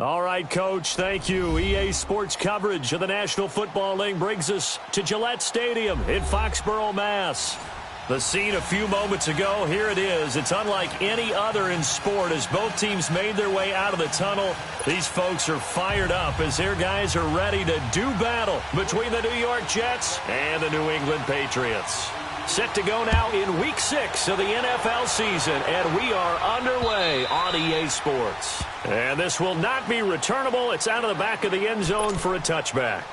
All right, Coach, thank you. EA Sports coverage of the National Football League brings us to Gillette Stadium in Foxborough, Mass. The scene a few moments ago, here it is. It's unlike any other in sport as both teams made their way out of the tunnel. These folks are fired up as their guys are ready to do battle between the New York Jets and the New England Patriots. Set to go now in Week 6 of the NFL season, and we are underway on EA Sports. And this will not be returnable. It's out of the back of the end zone for a touchback.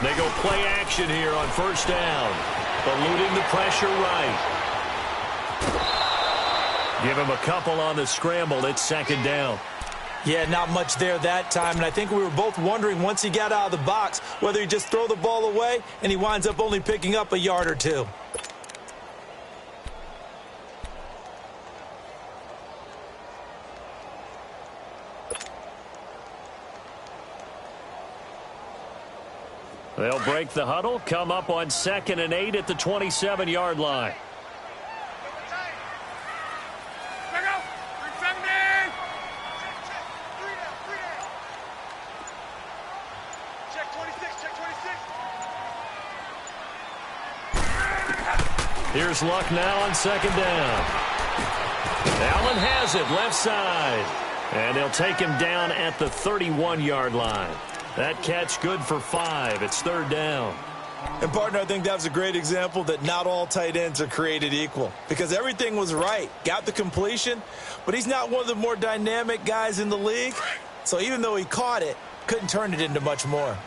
They go play action here on first down. Eluding the pressure right. Give him a couple on the scramble. It's second down. Yeah, not much there that time. And I think we were both wondering once he got out of the box whether he just throw the ball away and he winds up only picking up a yard or two. They'll break the huddle, come up on 2nd and 8 at the 27-yard line. Here's Luck now on 2nd down. Allen has it left side. And they'll take him down at the 31-yard line. That catch good for 5. It's 3rd down. And, partner, I think that was a great example that not all tight ends are created equal. Because everything was right. Got the completion, but he's not one of the more dynamic guys in the league. So even though he caught it, couldn't turn it into much more.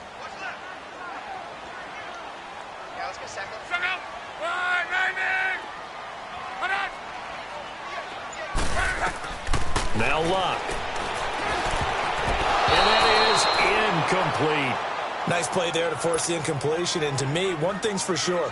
Now Luck. And that is incomplete. Nice play there to force the incompletion. And to me, one thing's for sure.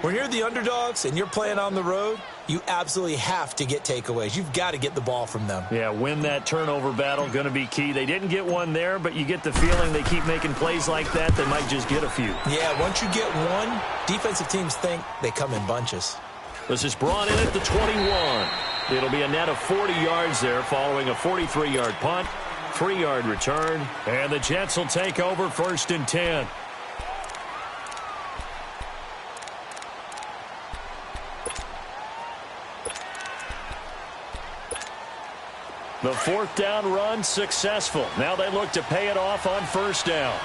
When you're the underdogs and you're playing on the road, you absolutely have to get takeaways. You've got to get the ball from them. Yeah, win that turnover battle, going to be key. They didn't get one there, but you get the feeling they keep making plays like that, they might just get a few. Yeah, once you get one, defensive teams think they come in bunches. This is brought in at the 21. It'll be a net of 40 yards there following a 43-yard punt, 3-yard return, and the Jets will take over 1st and 10. The 4th down run successful. Now they look to pay it off on 1st down.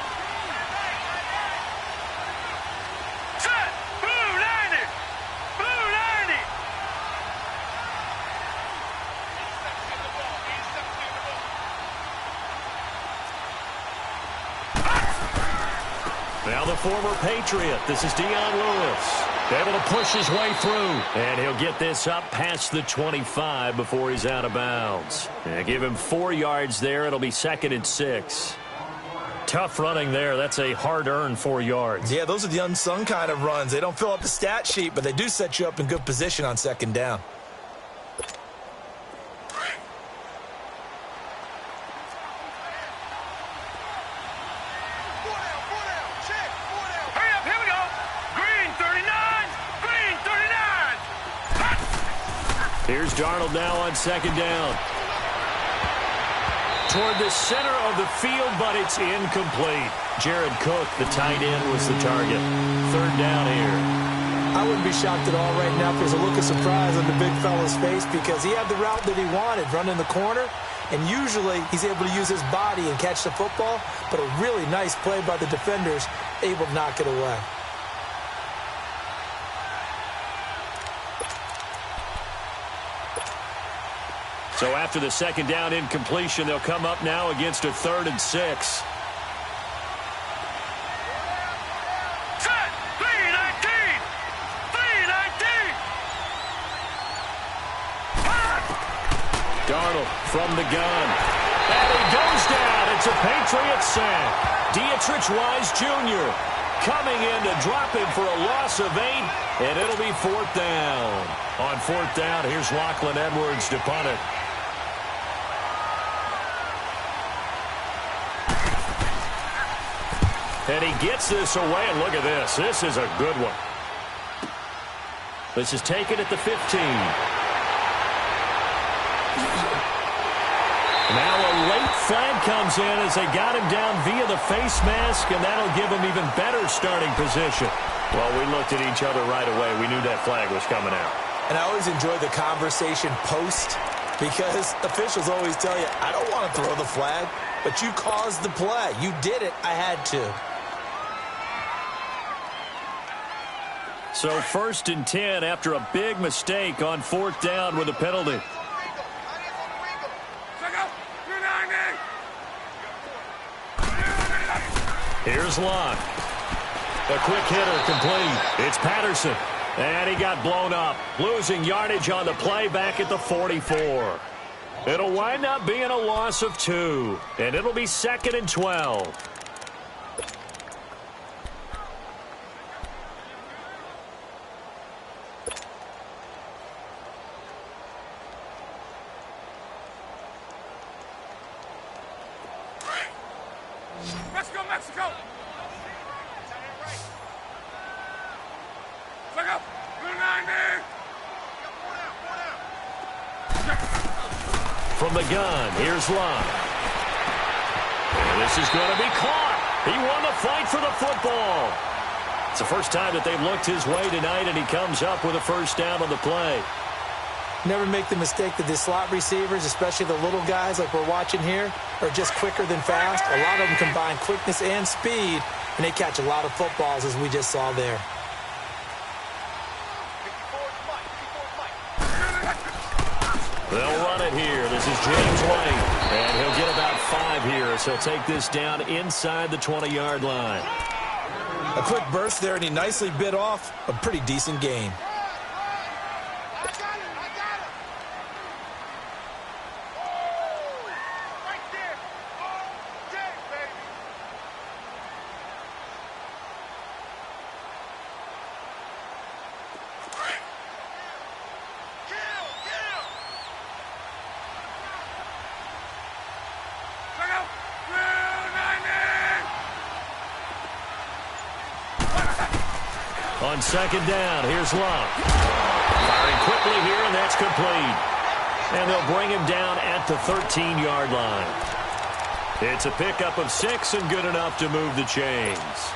Now the former Patriot. This is Dion Lewis. Able to push his way through. And he'll get this up past the 25 before he's out of bounds. And give him 4 yards there. It'll be 2nd and 6. Tough running there. That's a hard-earned 4 yards. Yeah, those are the unsung kind of runs. They don't fill up the stat sheet, but they do set you up in good position on 2nd down. Here's Darnold now on 2nd down. Toward the center of the field, but it's incomplete. Jared Cook, the tight end, was the target. 3rd down here. I wouldn't be shocked at all right now if there's a look of surprise on the big fella's face because he had the route that he wanted, running the corner, and usually he's able to use his body and catch the football, but a really nice play by the defenders, able to knock it away. So after the 2nd down incompletion, they'll come up now against a 3rd and 6. Darnold from the gun. And he goes down. It's a Patriots sack. Dietrich Wise Jr. coming in to drop him for a loss of 8, and it'll be 4th down. On 4th down, here's Lachlan Edwards to punt it. And he gets this away, and look at this. This is a good one. This is taken at the 15. Now a late flag comes in as they got him down via the face mask, and that'll give him even better starting position. Well, we looked at each other right away. We knew that flag was coming out. And I always enjoy the conversation post because officials always tell you, I don't want to throw the flag, but you caused the play. You did it. I had to. So 1st and 10 after a big mistake on 4th down with a penalty. Here's Locke. A quick hitter complete. It's Patterson. And he got blown up. Losing yardage on the play back at the 44. It'll wind up being a loss of 2. And it'll be 2nd and 12. Let's go, Mexico! Look up! From the gun, here's Locke. This is going to be caught. He won the fight for the football. It's the first time that they've looked his way tonight, and he comes up with a 1st down on the play. Never make the mistake that the slot receivers, especially the little guys like we're watching here, are just quicker than fast. A lot of them combine quickness and speed, and they catch a lot of footballs, as we just saw there. They'll run it here. This is James White, and he'll get about 5 here, so he'll take this down inside the 20-yard line. A quick burst there, and he nicely bit off a pretty decent gain. On 2nd down, here's Locke. Firing quickly here, and that's complete. And they'll bring him down at the 13-yard line. It's a pickup of 6 and good enough to move the chains.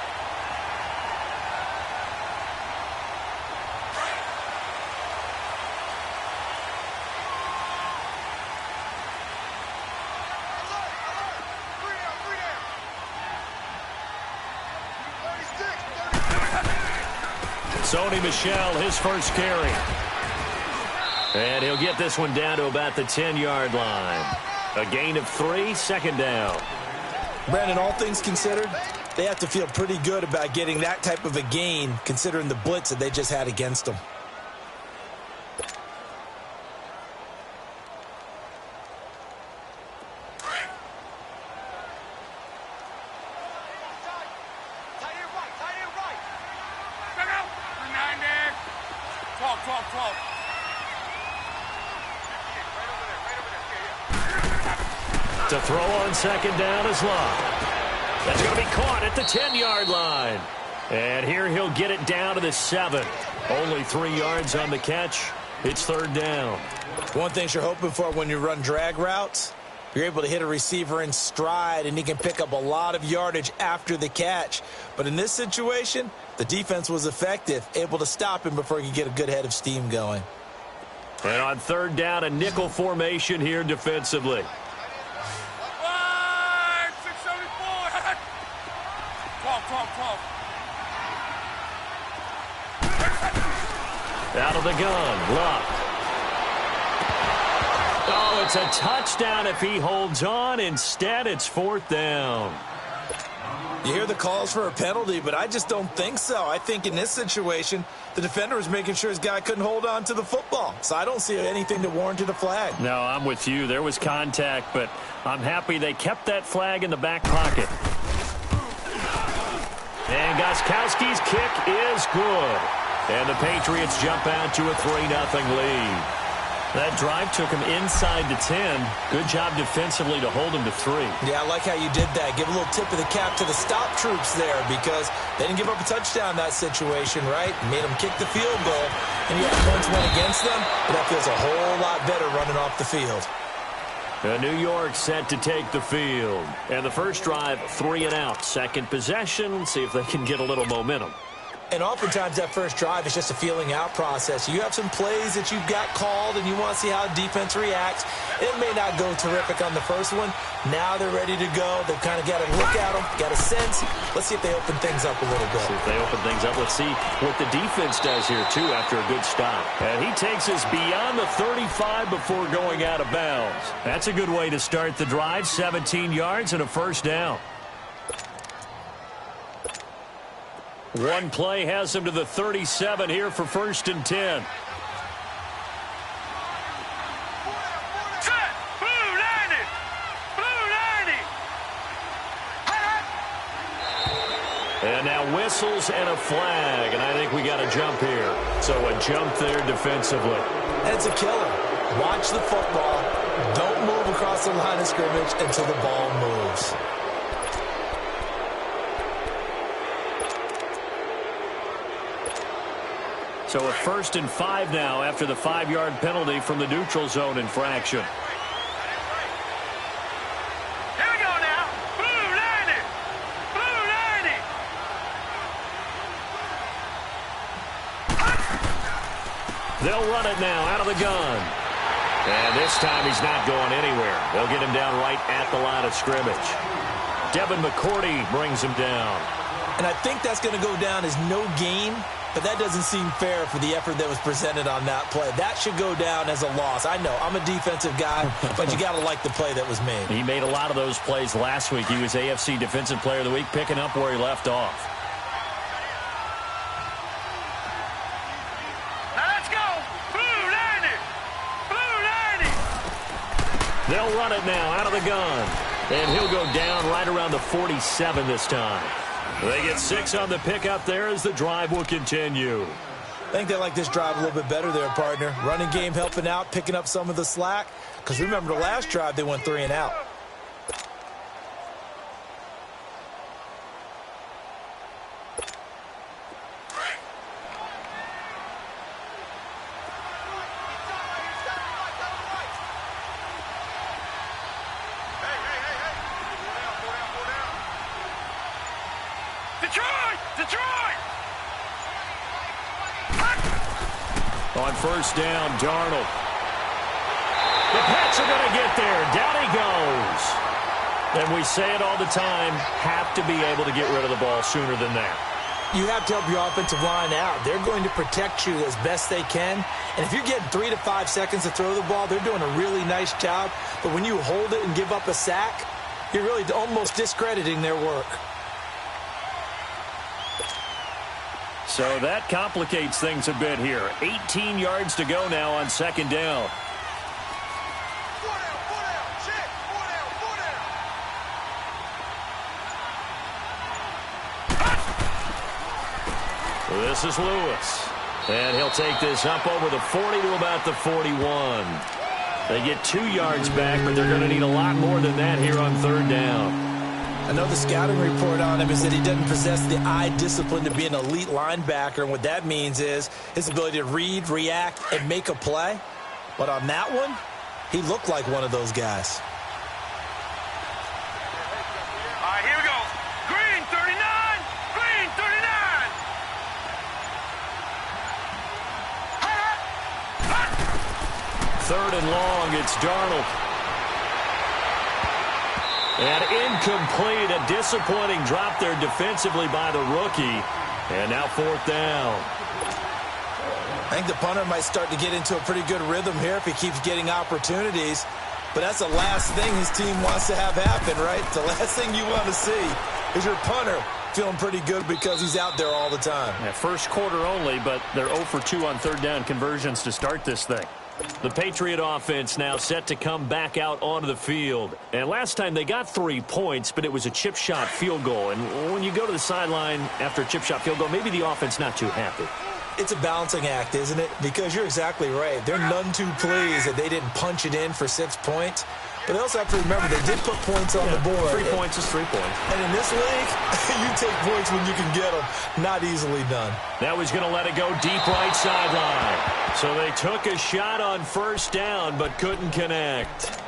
Sony Michel, his first carry. And he'll get this one down to about the 10-yard line. A gain of 3, 2nd down. Brandon, all things considered, they have to feel pretty good about getting that type of a gain, considering the blitz that they just had against them. To throw on 2nd down is Locke. That's going to be caught at the 10-yard line. And here he'll get it down to the 7. Only 3 yards on the catch. It's 3rd down. One thing you're hoping for when you run drag routes, you're able to hit a receiver in stride, and he can pick up a lot of yardage after the catch. But in this situation, the defense was effective, able to stop him before he could get a good head of steam going. And on 3rd down, a nickel formation here defensively. 12. Out of the gun, Locke. Oh, it's a touchdown if he holds on. Instead, it's 4th down. You hear the calls for a penalty, but I just don't think so. I think in this situation, the defender was making sure his guy couldn't hold on to the football. So I don't see anything that warranted a flag. No, I'm with you. There was contact, but I'm happy they kept that flag in the back pocket. And Gostkowski's kick is good. And the Patriots jump out to a 3-0 lead. That drive took him inside the 10. Good job defensively to hold him to 3. Yeah, I like how you did that. Give a little tip of the cap to the stop troops there because they didn't give up a touchdown in that situation, right? Made them kick the field goal, and yet points went against them, but that feels a whole lot better running off the field. New York set to take the field. And the first drive, 3 and out. Second possession, see if they can get a little momentum. And oftentimes that first drive is just a feeling out process. You have some plays that you've got called and you want to see how defense reacts. It may not go terrific on the first one. Now they're ready to go. They've kind of got to look at them, got a sense. Let's see if they open things up a little bit. See if they open things up. Let's see what the defense does here, too, after a good stop. And he takes us beyond the 35 before going out of bounds. That's a good way to start the drive. 17 yards and a first down. One play has him to the 37 here for 1st and 10. Set. Blue 90. Blue 90. And now whistles and a flag, and I think we got a jump here. So a jump there defensively. And it's a killer. Watch the football. Don't move across the line of scrimmage until the ball moves. So a 1st and 5 now after the 5-yard penalty from the neutral zone infraction. Here we go now. Blue 90. Blue 90. They'll run it now out of the gun. And this time he's not going anywhere. They'll get him down right at the line of scrimmage. Devin McCourty brings him down. And I think that's going to go down as no gain. But that doesn't seem fair for the effort that was presented on that play. That should go down as a loss. I know, I'm a defensive guy, but you got to like the play that was made. He made a lot of those plays last week. He was AFC Defensive Player of the Week, picking up where he left off. Now let's go. Blue 90. Blue 90. They'll run it now out of the gun. And he'll go down right around the 47 this time. They get 6 on the pickup there as the drive will continue. I think they like this drive a little bit better there, partner. Running game helping out, picking up some of the slack. Because remember, the last drive, they went 3 and out. On 1st down, Darnold. The Pats are going to get there. Down he goes. And we say it all the time, have to be able to get rid of the ball sooner than that. You have to help your offensive line out. They're going to protect you as best they can. And if you're getting 3 to 5 seconds to throw the ball, they're doing a really nice job. But when you hold it and give up a sack, you're really almost discrediting their work. So that complicates things a bit here. 18 yards to go now on 2nd down. This is Lewis. And he'll take this up over the 40 to about the 41. They get 2 yards back, but they're going to need a lot more than that here on 3rd down. I know the scouting report on him is that he doesn't possess the eye discipline to be an elite linebacker. And what that means is his ability to read, react, and make a play. But on that one, he looked like one of those guys. All right, here we go. Green 39. Green 39. 3rd and long, it's Darnold. And incomplete, a disappointing drop there defensively by the rookie. And now 4th down. I think the punter might start to get into a pretty good rhythm here if he keeps getting opportunities. But that's the last thing his team wants to have happen, right? It's the last thing you want to see. is your punter feeling pretty good because he's out there all the time. Yeah, first quarter only, but they're 0 for 2 on third down conversions to start this thing. The Patriot offense now set to come back out onto the field. And last time they got 3 points, but it was a chip shot field goal. And when you go to the sideline after a chip shot field goal, maybe the offense not too happy. It's a balancing act, isn't it? Because you're exactly right. They're none too pleased that they didn't punch it in for 6 points. But they also have to remember they did put points on the board. 3 points is 3 points. And in this league, you take points when you can get them. Not easily done. Now he's going to let it go deep right sideline. So they took a shot on first down but couldn't connect.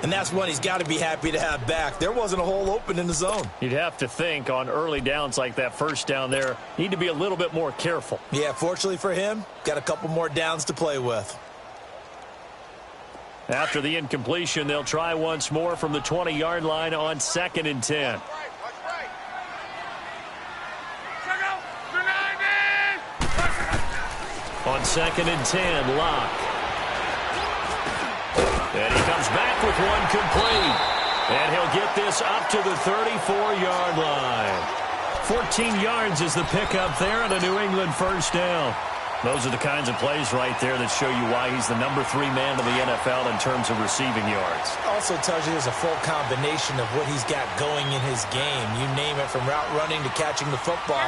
And that's one he's got to be happy to have back. There wasn't a hole open in the zone. You'd have to think on early downs like that first down there, need to be a little bit more careful. Yeah, fortunately for him, got a couple more downs to play with. After the incompletion, they'll try once more from the 20-yard line on 2nd and 10. On 2nd and 10, Locke. And he comes back with one complete. And he'll get this up to the 34-yard line. 14 yards is the pickup there on a New England first down. Those are the kinds of plays right there that show you why he's the number 3 man in the NFL in terms of receiving yards. Also tells you there's a full combination of what he's got going in his game. You name it, from route running to catching the football.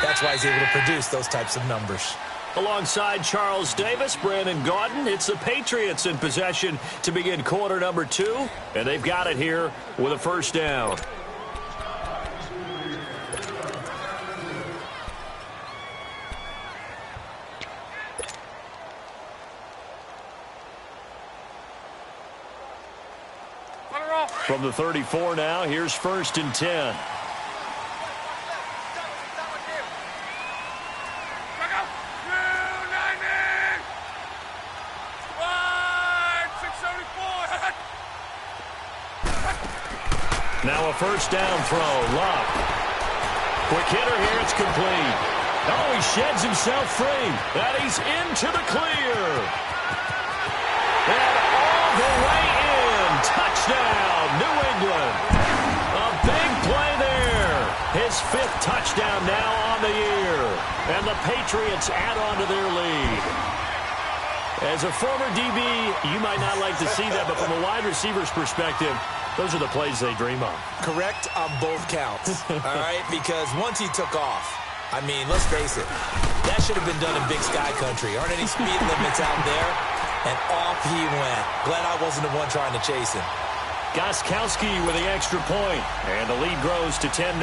That's why he's able to produce those types of numbers. Alongside Charles Davis, Brandon Gaudin, it's the Patriots in possession to begin quarter number 2. And they've got it here with a first down. From the 34 now, here's 1st and 10. Now a first down throw. Locke. Quick hitter here. It's complete. Oh, he sheds himself free. And he's into the clear. And all the way in. Touchdown, New England. A big play there. His 5th touchdown now on the year. And the Patriots add on to their lead. As a former DB, you might not like to see that, but from a wide receiver's perspective, those are the plays they dream of. Correct on both counts, all right? Because once he took off, I mean, let's face it, that should have been done in Big Sky Country. Aren't any speed limits out there? And off he went. Glad I wasn't the one trying to chase him. Gostkowski with the extra point, and the lead grows to 10-0.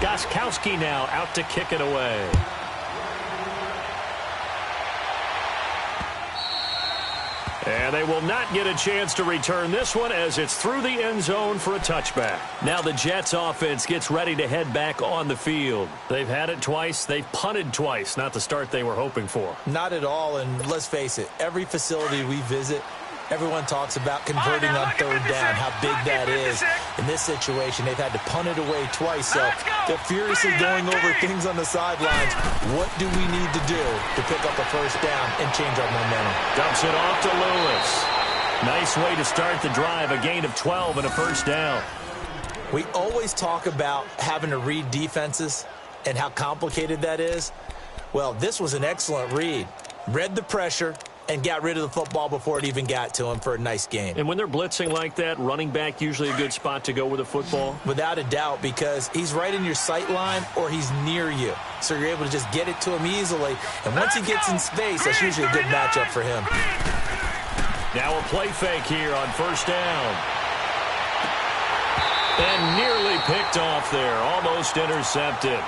Gostkowski now out to kick it away. And they will not get a chance to return this one as it's through the end zone for a touchback. Now the Jets offense gets ready to head back on the field. They've had it twice. They've punted twice. Not the start they were hoping for. Not at all, and let's face it, every facility we visit, everyone talks about converting on third down, how big that is. In this situation, they've had to punt it away twice, so they're furiously going over things on the sidelines. What do we need to do to pick up a first down and change our momentum? Dumps it off to Lewis. Nice way to start the drive, a gain of 12 and a first down. We always talk about having to read defenses and how complicated that is. Well, this was an excellent read. Read the pressure and got rid of the football before it even got to him for a nice game. And when they're blitzing like that, running back usually a good spot to go with a football? Without a doubt, because he's right in your sight line or he's near you. So you're able to just get it to him easily. And once he gets in space, that's usually a good matchup for him. Now a play fake here on first down. And nearly picked off there. Almost intercepted.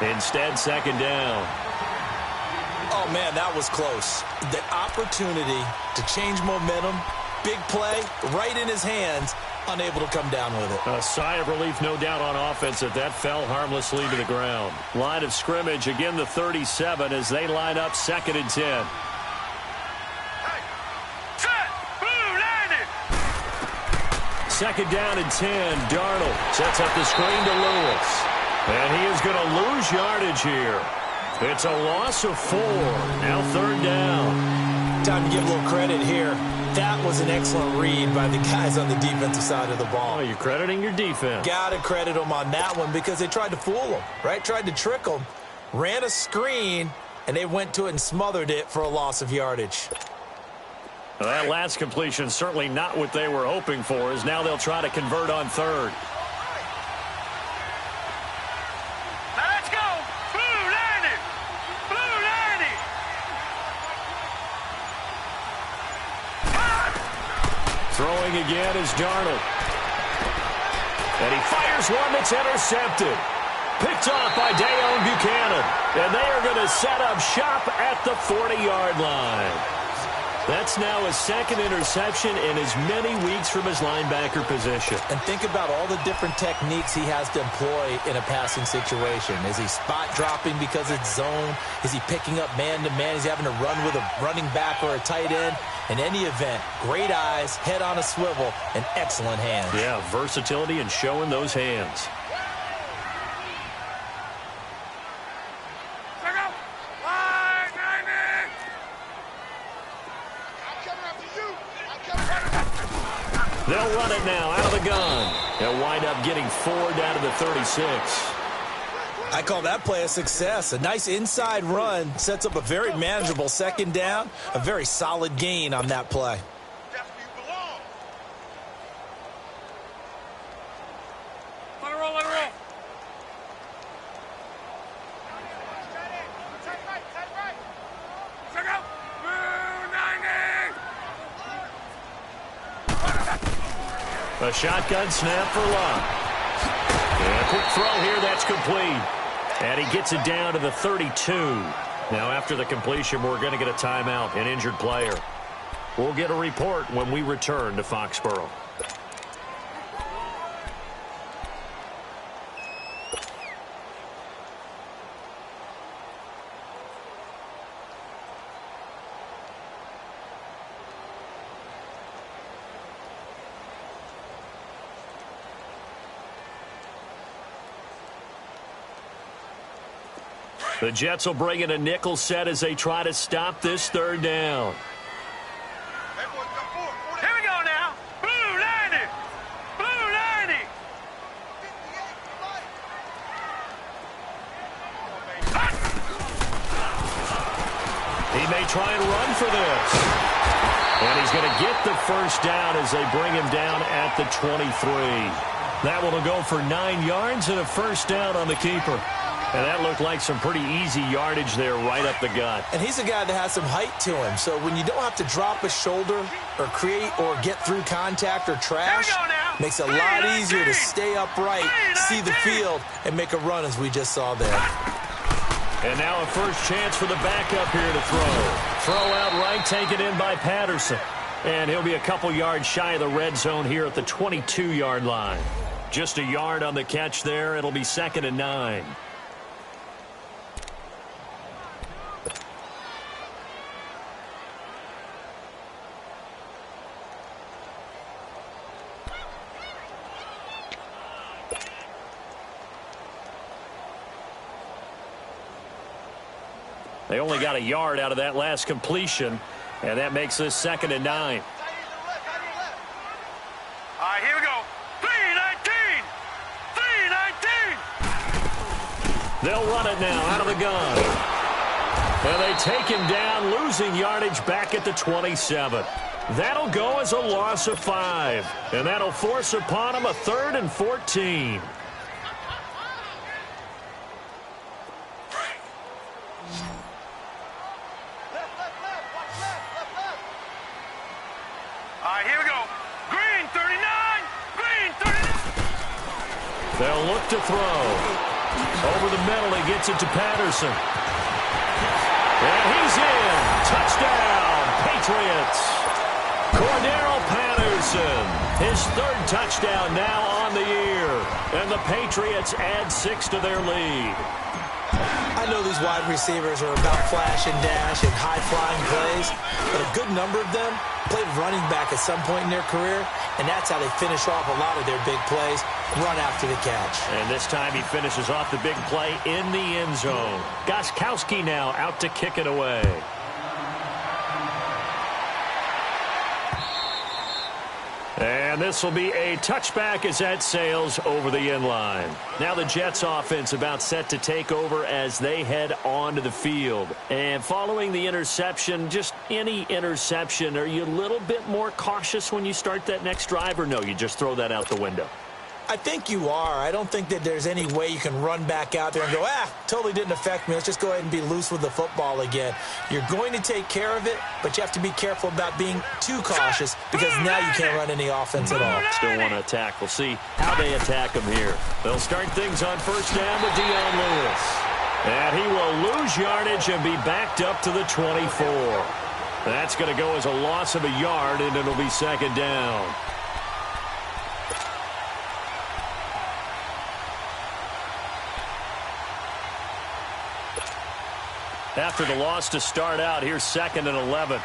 Instead, second down. Oh, man, that was close. The opportunity to change momentum, big play, right in his hands, unable to come down with it. A sigh of relief, no doubt, on offense that fell harmlessly to the ground. Line of scrimmage, again the 37 as they line up 2nd and 10. Second down and 10. Darnold sets up the screen to Lewis. And he is going to lose yardage here. It's a loss of 4. Now third down. time to give a little credit here. That was an excellent read by the guys on the defensive side of the ball. Oh, you're crediting your defense. Got to credit them on that one because they tried to fool them, right? Tried to trick them. Ran a screen, and they went to it and smothered it for a loss of yardage. Well, that last completion certainly not what they were hoping for, as now they'll try to convert on third. Now let's go. Blue 90. Blue 90. Throwing again is Darnold. And he fires one that's intercepted. Picked off by Deone Bucannon. And they are going to set up shop at the 40-yard line. That's now his second interception in as many weeks from his linebacker position. And think about all the different techniques he has to employ in a passing situation. Is he spot dropping because it's zone? Is he picking up man-to-man? Is he having to run with a running back or a tight end? In any event, great eyes, head on a swivel, and excellent hands. Yeah, versatility and showing those hands. They'll run it now out of the gun. They'll wind up getting 4 down to the 36. I call that play a success. A nice inside run sets up a very manageable second down. A very solid gain on that play. Let it roll, let it roll. Check out. Blue 90. A shotgun snap for Love. And a quick throw here, that's complete. And he gets it down to the 32. Now after the completion, we're going to get a timeout, an injured player. We'll get a report when we return to Foxborough. The Jets will bring in a nickel set as they try to stop this third down. Here we go now. Blue 90. Blue 90. He may try and run for this. And he's going to get the first down as they bring him down at the 23. That will go for 9 yards and a first down on the keeper. And that looked like some pretty easy yardage there right up the gut. And he's a guy that has some height to him. So when you don't have to drop a shoulder or create or get through contact or trash, makes it a lot easier to stay upright, see the field, and make a run as we just saw there. And now a first chance for the backup here to throw. Throw out right, taken in by Patterson. And he'll be a couple yards shy of the red zone here at the 22-yard line. Just a yard on the catch there. It'll be 2nd and 9. They only got a yard out of that last completion, and that makes this 2nd and 9. All right, here we go. 319. 319. They'll run it now out of the gun. And they take him down, losing yardage back at the 27. That'll go as a loss of 5. And that'll force upon him a 3rd and 14. They'll look to throw. Over the middle, he gets it to Patterson. And he's in. Touchdown, Patriots. Cordarrelle Patterson, his 3rd touchdown now on the year. And the Patriots add 6 to their lead. I know these wide receivers are about flash and dash and high-flying plays, but a good number of them played running back at some point in their career, and that's how they finish off a lot of their big plays, run after the catch. And this time he finishes off the big play in the end zone. Gostkowski now out to kick it away. this will be a touchback as that sails over the end line. Now the Jets offense about set to take over as they head onto the field. And following the interception, just any interception, are you a little bit more cautious when you start that next drive, or no, you just throw that out the window? I think you are. I don't think that there's any way you can run back out there and go, totally didn't affect me. Let's just go ahead and be loose with the football again. You're going to take care of it, but you have to be careful about being too cautious because now you can't run any offense at all. Still want to attack. We'll see how they attack him here. They'll start things on first down with Dion Lewis. And he will lose yardage and be backed up to the 24. That's going to go as a loss of a yard, and it'll be second down. After the loss to start out, here's 2nd and 11.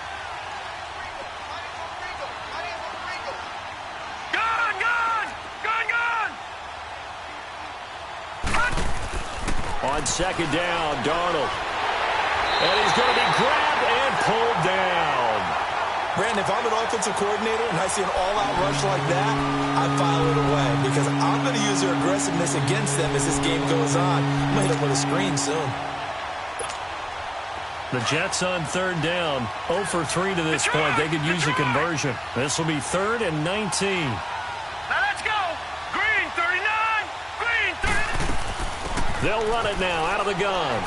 On second down, Darnold. And he's going to be grabbed and pulled down. Brandon, if I'm an offensive coordinator and I see an all-out rush like that, I file it away because I'm going to use their aggressiveness against them as this game goes on. I'm going to hit them with a screen soon. The Jets on third down, 0 for 3 to this point. They could use a conversion. This will be 3rd and 19. Now let's go. Green 39. Green 39. They'll run it now out of the gun.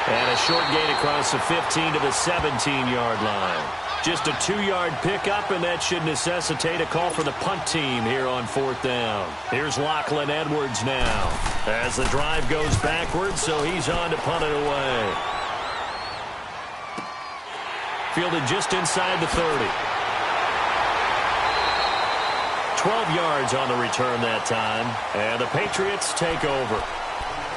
And a short gain across the 15 to the 17-yard line. Just a 2-yard pickup, and that should necessitate a call for the punt team here on 4th down. Here's Lachlan Edwards now as the drive goes backwards, so he's on to punt it away. Fielded just inside the 30. 12 yards on the return that time. And the Patriots take over.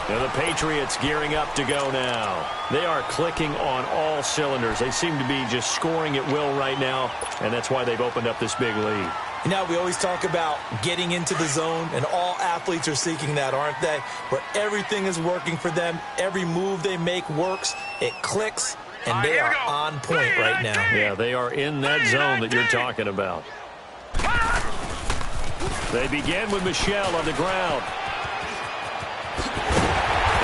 And the Patriots gearing up to go now. They are clicking on all cylinders. They seem to be just scoring at will right now, and that's why they've opened up this big lead. You know, we always talk about getting into the zone, and all athletes are seeking that, aren't they? Where everything is working for them. Every move they make works. It clicks. And they are on point right now. Yeah, they are in that zone that you're talking about. They begin with Michel on the ground.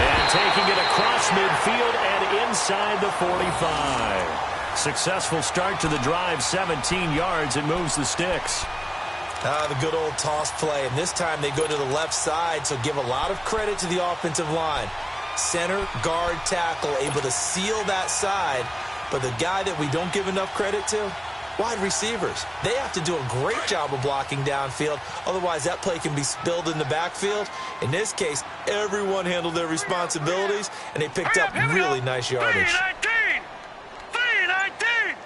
And taking it across midfield and inside the 45. Successful start to the drive, 17 yards. It moves the sticks. The good old toss play. And this time they go to the left side, so give a lot of credit to the offensive line. Center, guard, tackle, able to seal that side. But the guy that we don't give enough credit to, wide receivers. They have to do a great job of blocking downfield. Otherwise, that play can be spilled in the backfield. In this case, everyone handled their responsibilities, and they picked up really nice yardage. 3-19.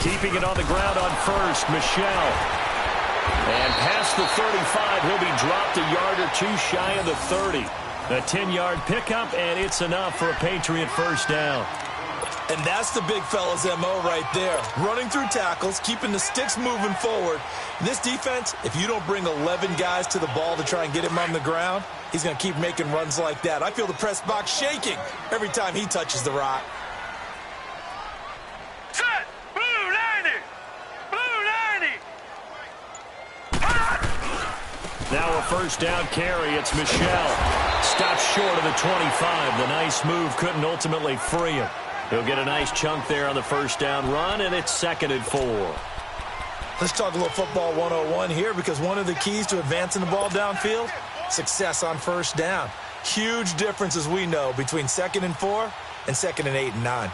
Keeping it on the ground on first, Michel. And past the 35, he'll be dropped a yard or two shy of the 30. A 10-yard pickup, and it's enough for a Patriot first down. And that's the big fella's MO right there. Running through tackles, keeping the sticks moving forward. This defense, if you don't bring 11 guys to the ball to try and get him on the ground, he's going to keep making runs like that. I feel the press box shaking every time he touches the rock. Set. Blue 90. Blue 90. Now a first down carry. It's Michel. Stops short of the 25. The nice move couldn't ultimately free him. He'll get a nice chunk there on the first down run, and it's 2nd and 4. Let's talk a little football 101 here, because one of the keys to advancing the ball downfield, success on first down. Huge difference, as we know, between 2nd and 4 and 2nd and 8 and 9.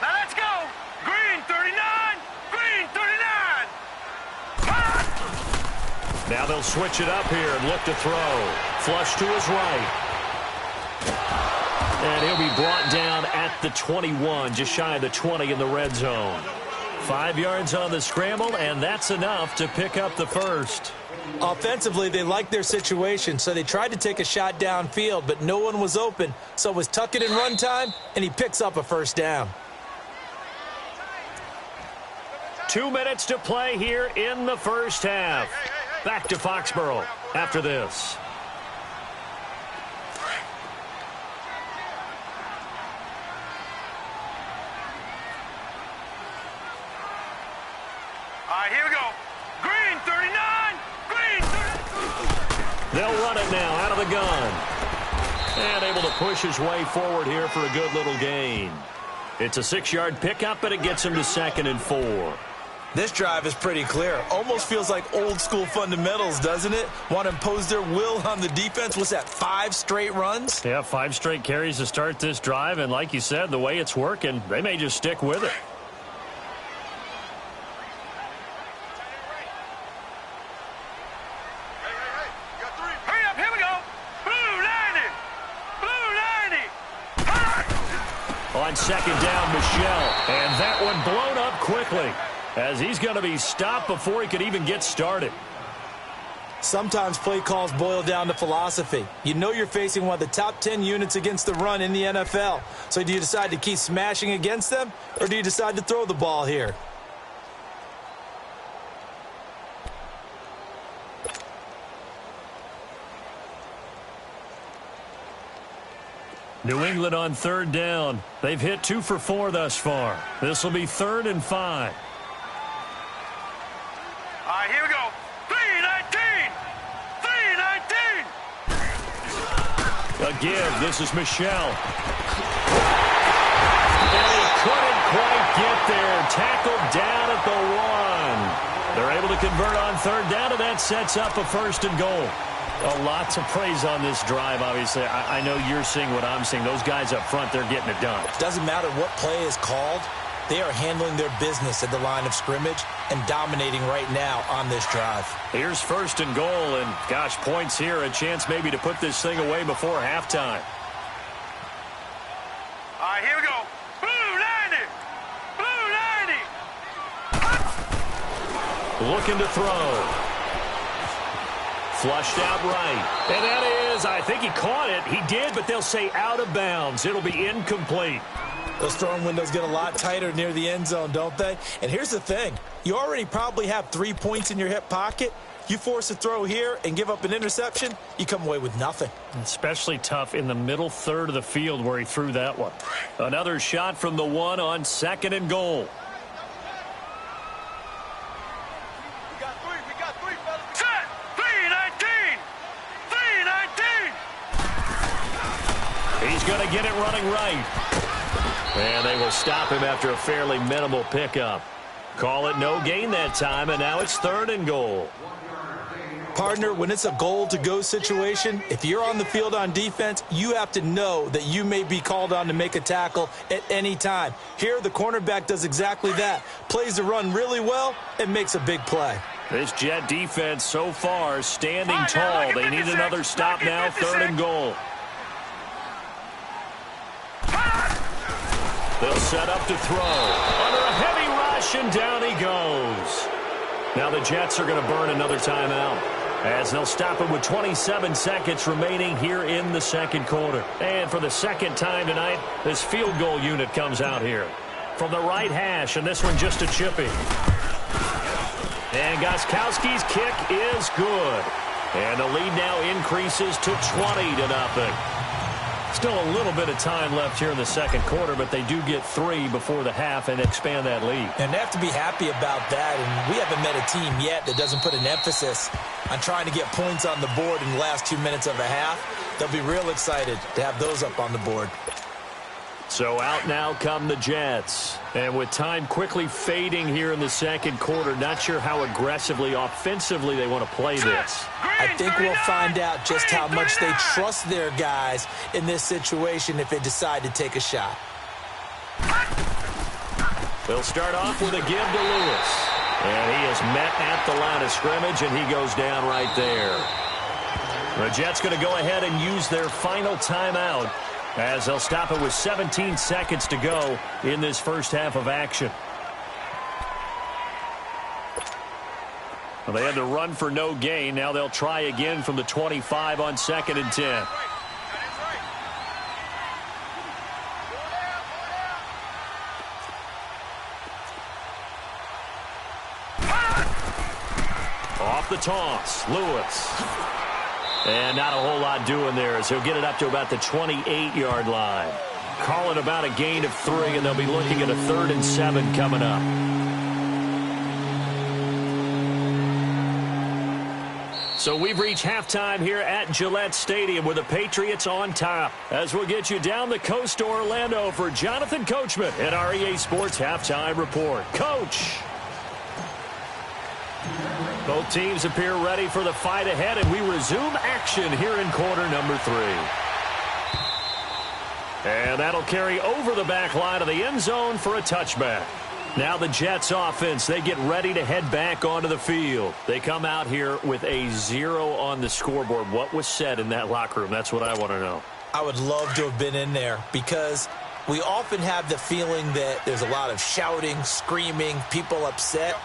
Now let's go. Green 39. Green 39. Now they'll switch it up here and look to throw. Flush to his right. And he'll be brought down at the 21, just shy of the 20 in the red zone. 5 yards on the scramble, and that's enough to pick up the first. Offensively, they liked their situation, so they tried to take a shot downfield, but no one was open, so it was tuck it in run time, and he picks up a first down. 2 minutes to play here in the first half. Back to Foxborough after this. They'll run it now out of the gun. And able to push his way forward here for a good little gain. It's a 6-yard pickup, but it gets him to 2nd and 4. This drive is pretty clear. Almost feels like old school fundamentals, doesn't it? Want to impose their will on the defense. What's that, 5 straight runs? Yeah, 5 straight carries to start this drive. And like you said, the way it's working, they may just stick with it. Hurry up, here we go. Blue 90. Blue 90. On 2nd down, Michel. And that one blown up quickly, as he's going to be stopped before he could even get started. Sometimes play calls boil down to philosophy. You know you're facing one of the top 10 units against the run in the NFL. So do you decide to keep smashing against them, or do you decide to throw the ball here? New England on 3rd down. They've hit 2 for 4 thus far. This will be 3rd and 5. All right, here we go. 319. 319. Again, this is Michel. And he couldn't quite get there. Tackled down at the 1. They're able to convert on 3rd down, and that sets up a 1st and goal. A lot to praise on this drive, obviously. I know you're seeing what I'm seeing. Those guys up front, they're getting it done. Doesn't matter what play is called. They are handling their business at the line of scrimmage and dominating right now on this drive. Here's 1st and goal, and gosh, points here. A chance maybe to put this thing away before halftime. All right, here we go. Blue 90. Blue 90. Looking to throw. Flushed out right. And that is, I think he caught it. He did, but they'll say out of bounds. It'll be incomplete. Those throwing windows get a lot tighter near the end zone, don't they? And here's the thing. You already probably have 3 points in your hip pocket. You force a throw here and give up an interception, you come away with nothing. Especially tough in the middle third of the field where he threw that one. Another shot from the 1 on 2nd and goal. We got three, fellas. Set. 319. 319. He's going to get it running right. And they will stop him after a fairly minimal pickup. Call it no gain that time, and now it's 3rd and goal. Partner, when it's a goal-to-go situation, if you're on the field on defense, you have to know that you may be called on to make a tackle at any time. Here, the cornerback does exactly that. Plays the run really well and makes a big play. This Jet defense so far standing tall. They need another stop now, 3rd and goal. They'll set up to throw. Under a heavy rush, and down he goes. Now the Jets are going to burn another timeout, as they'll stop it with 27 seconds remaining here in the 2nd quarter. And for the 2nd time tonight, this field goal unit comes out here. From the right hash, and this one just a chippy. And Gostkowski's kick is good. And the lead now increases to 20-0. Still a little bit of time left here in the 2nd quarter, but they do get 3 before the half and expand that lead. And they have to be happy about that, and we haven't met a team yet that doesn't put an emphasis on trying to get points on the board in the last 2 minutes of a half. They'll be real excited to have those up on the board. So out now come the Jets. And with time quickly fading here in the 2nd quarter, not sure how aggressively, offensively they want to play this. I think we'll find out just how much they trust their guys in this situation if they decide to take a shot. They'll start off with a give to Lewis. And he is met at the line of scrimmage, and he goes down right there. The Jets going to go ahead and use their final timeout, as they'll stop it with 17 seconds to go in this first half of action. Well, they had to run for no gain. Now they'll try again from the 25 on 2nd and 10. Off the toss, Lewis. And not a whole lot doing there, as he'll get it up to about the 28-yard line. Call it about a gain of 3, and they'll be looking at a 3rd and 7 coming up. So we've reached halftime here at Gillette Stadium with the Patriots on top. As we'll get you down the coast to Orlando for Jonathan Coachman at our EA Sports Halftime Report. Coach! Both teams appear ready for the fight ahead, and we resume action here in quarter number 3. And that'll carry over the back line of the end zone for a touchback. Now the Jets offense, they get ready to head back onto the field. They come out here with a 0 on the scoreboard. What was said in that locker room? That's what I want to know. I would love to have been in there because we often have the feeling that there's a lot of shouting, screaming, people upset.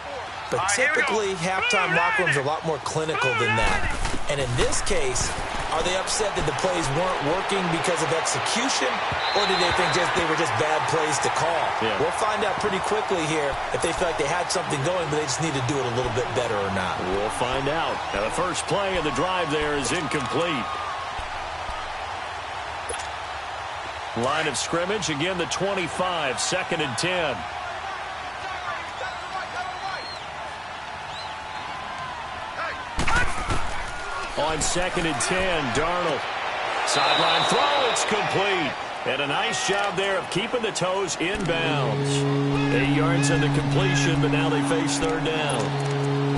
But typically, halftime locker rooms are a lot more clinical than that. And in this case, are they upset that the plays weren't working because of execution, or did they think they were just bad plays to call? Yeah. We'll find out pretty quickly here if they feel like they had something going, but they just need to do it a little bit better or not. We'll find out. Now, the first play of the drive there is incomplete. Line of scrimmage, again, the 25, 2nd and 10. On 2nd and 10, Darnold. Sideline throw, it's complete. And a nice job there of keeping the toes in bounds. 8 yards on the completion, but now they face 3rd down.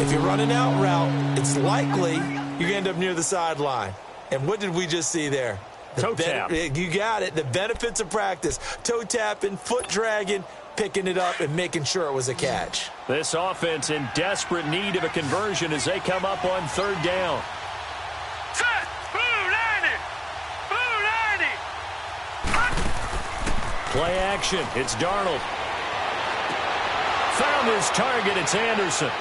If you're running out route, it's likely you end up near the sideline. And what did we just see there? Toe tap. You got it. The benefits of practice. Toe tapping, foot dragging, picking it up, and making sure it was a catch. This offense in desperate need of a conversion as they come up on 3rd down. Set! Blue 90! Blue 90! Play action. It's Darnold. Found his target. It's Anderson.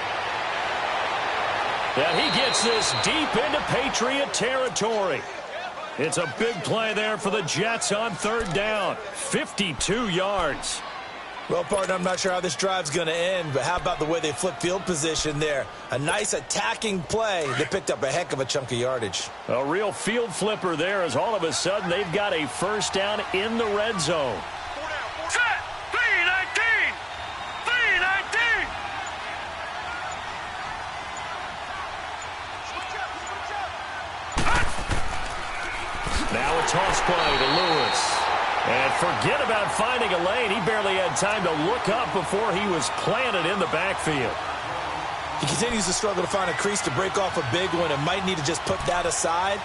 And he gets this deep into Patriot territory. It's a big play there for the Jets on 3rd down. 52 yards. Well, partner, I'm not sure how this drive's going to end, but how about the way they flip field position there? A nice attacking play that picked up a heck of a chunk of yardage. A real field flipper there as all of a sudden they've got a 1st down in the red zone. Set! 319! 319! Now a toss play to Lewis. And forget about finding a lane. He barely had time to look up before he was planted in the backfield. He continues to struggle to find a crease to break off a big one and might need to just put that aside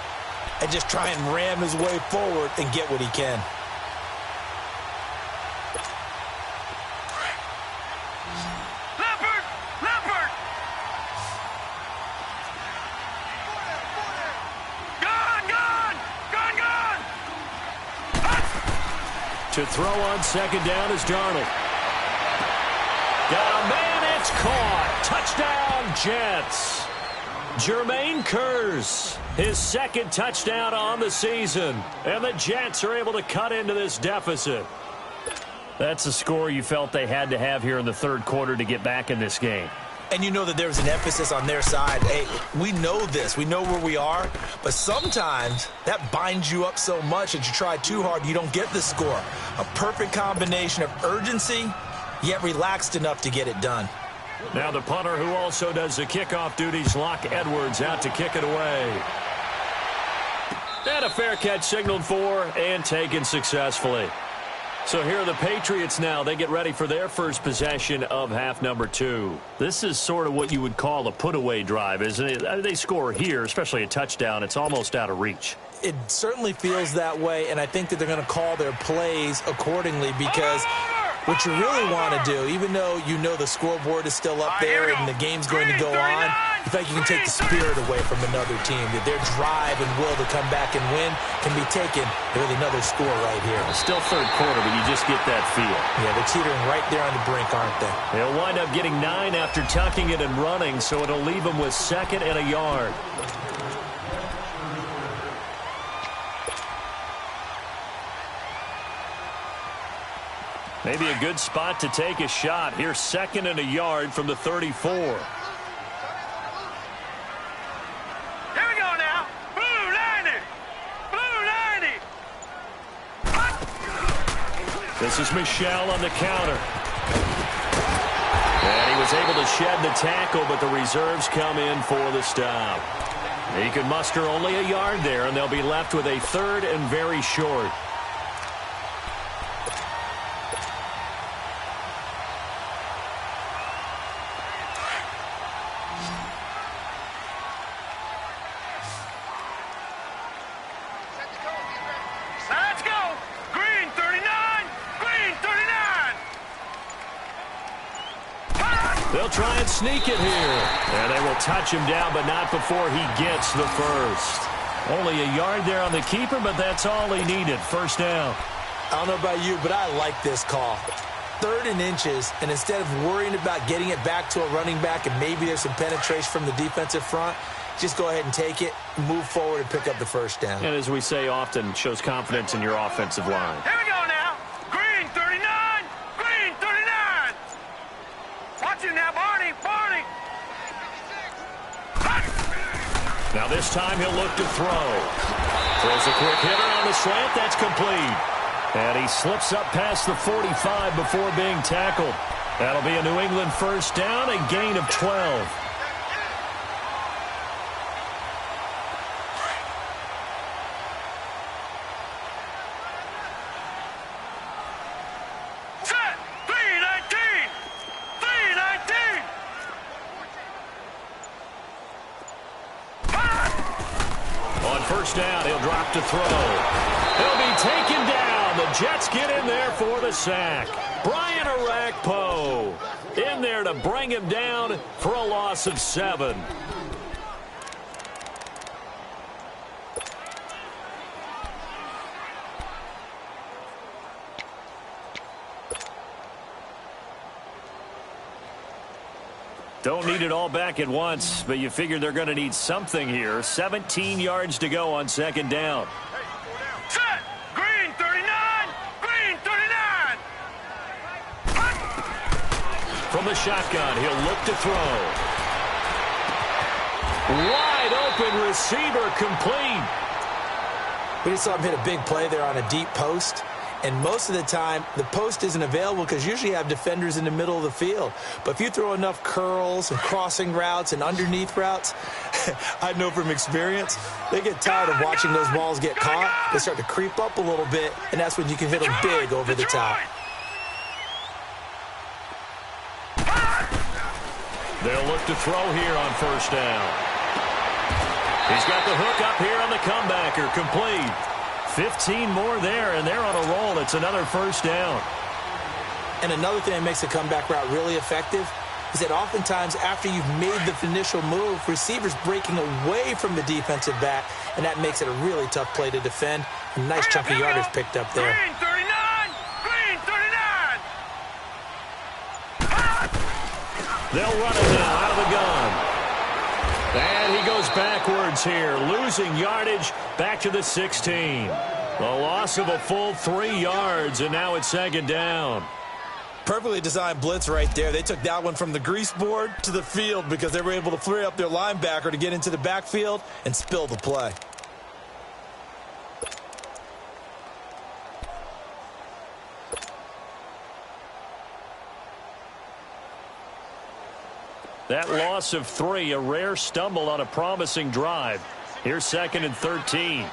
and just try and ram his way forward and get what he can. Leopard! Leopard! Gone! Gone! Gone! Gone! To throw on 2nd down is Darnold. Got a man, it's caught. Touchdown, Jets. Jermaine Kearse, his 2nd touchdown on the season. And the Jets are able to cut into this deficit. That's a score you felt they had to have here in the 3rd quarter to get back in this game. And you know that there's an emphasis on their side. Hey, we know this. We know where we are. But sometimes that binds you up so much that you try too hard, you don't get the score. A perfect combination of urgency, yet relaxed enough to get it done. Now the punter who also does the kickoff duties, Locke Edwards, out to kick it away. And a fair catch signaled for and taken successfully. So here are the Patriots now. They get ready for their first possession of half number 2. This is sort of what you would call a put-away drive, isn't it? They score here, especially a touchdown. It's almost out of reach. It certainly feels that way, and I think that they're going to call their plays accordingly because what you really want to do, even though you know the scoreboard is still up there and the game's going to go on, you feel like you can take the spirit away from another team, that their drive and will to come back and win can be taken with another score right here. Still 3rd quarter, but you just get that feel. Yeah, they're teetering right there on the brink, aren't they? They'll wind up getting 9 after tucking it and running, so it'll leave them with 2nd and a yard. Maybe a good spot to take a shot. Here's 2nd and a yard from the 34. Here we go now. Blue 90! Blue 90! This is Michel on the counter. And he was able to shed the tackle, but the reserves come in for the stop. He could muster only a yard there, and they'll be left with a third and very short. Let's go. Green 39. Green 39. They'll try and sneak it here. And they will touch him down, but not before he gets the first. Only a yard there on the keeper, but that's all he needed. First down. I don't know about you, but I like this call. 3rd and inches, and instead of worrying about getting it back to a running back and maybe there's some penetration from the defensive front, just go ahead and take it, move forward, and pick up the first down. And as we say often, shows confidence in your offensive line. Here we go now. Green 39. Green 39. Watch him now, Barney. Barney. Now this time he'll look to throw. Throws a quick hitter on the slant. That's complete. And he slips up past the 45 before being tackled. That'll be a New England first down, a gain of 12. Set. 319. 319. On first down, he'll drop to throw. He'll be taken down. The Jets get in there for the sack. Brian Orakpo in there to bring him down for a loss of 7. Don't need it all back at once, but you figure they're going to need something here. 17 yards to go on second down. Set. Green 39. Green 39. From the shotgun, he'll look to throw. Wide open receiver complete. We just saw him hit a big play there on a deep post. And most of the time, the post isn't available because usually you have defenders in the middle of the field. But if you throw enough curls and crossing routes and underneath routes, I know from experience, they get tired of watching those balls get caught. They start to creep up a little bit, and that's when you can hit them big over the top. They'll look to throw here on first down. He's got the hook up here on the comebacker, complete. 15 more there, and they're on a roll. It's another first down. And another thing that makes the comeback route really effective is that oftentimes after you've made the initial move, receivers breaking away from the defensive back, and that makes it a really tough play to defend. A nice chunk of yardage picked up there. Green 39. Green 39. They'll run it now out of the gun. And he goes backwards here, losing yardage back to the 16. The loss of a full 3 yards, and now it's second down. Perfectly designed blitz right there. They took that one from the grease board to the field because they were able to free up their linebacker to get into the backfield and spill the play. That loss of 3, a rare stumble on a promising drive. Here's second and 13.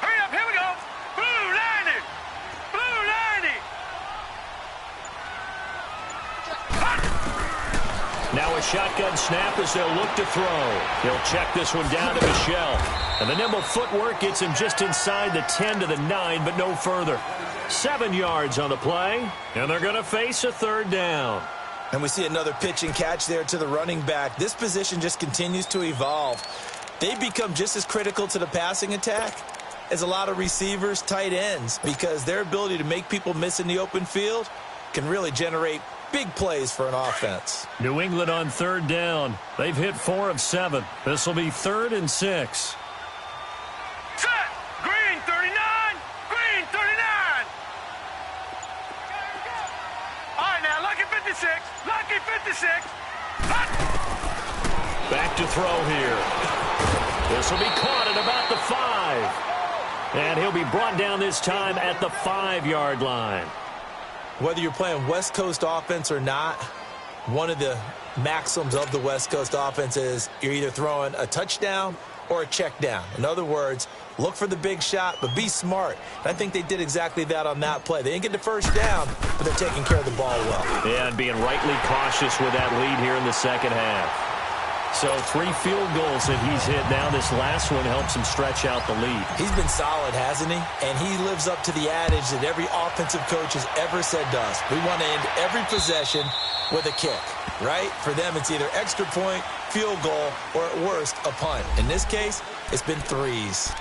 Hurry up, here we go. Blue 90. Blue 90. Now a shotgun snap as they'll look to throw. He'll check this one down to Michel. And the nimble footwork gets him just inside the 10 to the 9, but no further. 7 yards on the play, and they're going to face a third down. And we see another pitch and catch there to the running back. This position just continues to evolve. They become just as critical to the passing attack as a lot of receivers, tight ends, because their ability to make people miss in the open field can really generate big plays for an offense. New England on third down. They've hit 4 of 7. This will be 3rd and 6. Set. Green 39. Green 39. All right, now, lucky 56. Lucky 56. Back to throw here. This will be caught at about the 5. And he'll be brought down this time at the 5-yard line. Whether you're playing West Coast offense or not, one of the maxims of the West Coast offense is you're either throwing a touchdown or a check down. In other words, look for the big shot, but be smart. And I think they did exactly that on that play. They didn't get the first down, but they're taking care of the ball well. Yeah, and being rightly cautious with that lead here in the second half. So 3 field goals that he's hit now. This last one helps him stretch out the lead. He's been solid, hasn't he? And he lives up to the adage that every offensive coach has ever said to us. We want to end every possession with a kick, right? For them, it's either extra point, field goal, or at worst, a punt. In this case, it's been 3s.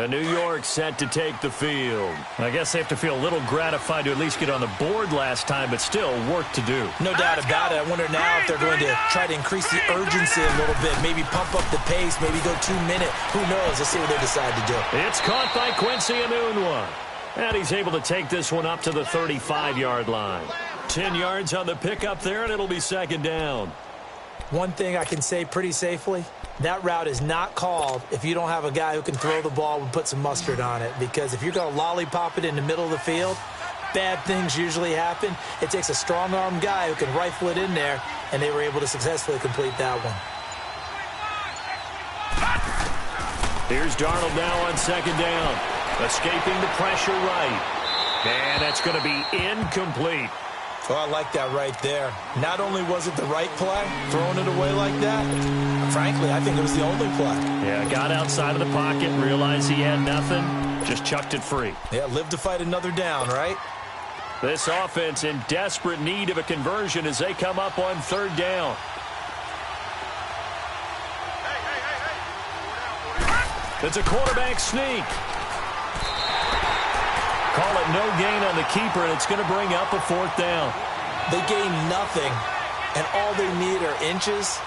New York set to take the field. I guess they have to feel a little gratified to at least get on the board last time, but still work to do. No doubt about it. I wonder now if they're going to try to increase the urgency a little bit, maybe pump up the pace, maybe go 2-minute. Who knows? Let's see what they decide to do. It's caught by Quincy Enunwa. And he's able to take this one up to the 35-yard line. 10 yards on the pickup there, and it'll be second down. One thing I can say pretty safely, that route is not called if you don't have a guy who can throw the ball and put some mustard on it. Because if you're going to lollipop it in the middle of the field, bad things usually happen. It takes a strong-arm guy who can rifle it in there, and they were able to successfully complete that one. Here's Darnold now on second down. Escaping the pressure right. And that's going to be incomplete. Oh, I like that right there. Not only was it the right play, throwing it away like that, frankly, I think it was the only play. Yeah, got outside of the pocket, realized he had nothing, just chucked it free. Yeah, live to fight another down, right? This offense in desperate need of a conversion as they come up on third down. It's a quarterback sneak. Call it no gain on the keeper, and it's going to bring up a fourth down. They gain nothing, and all they need are inches.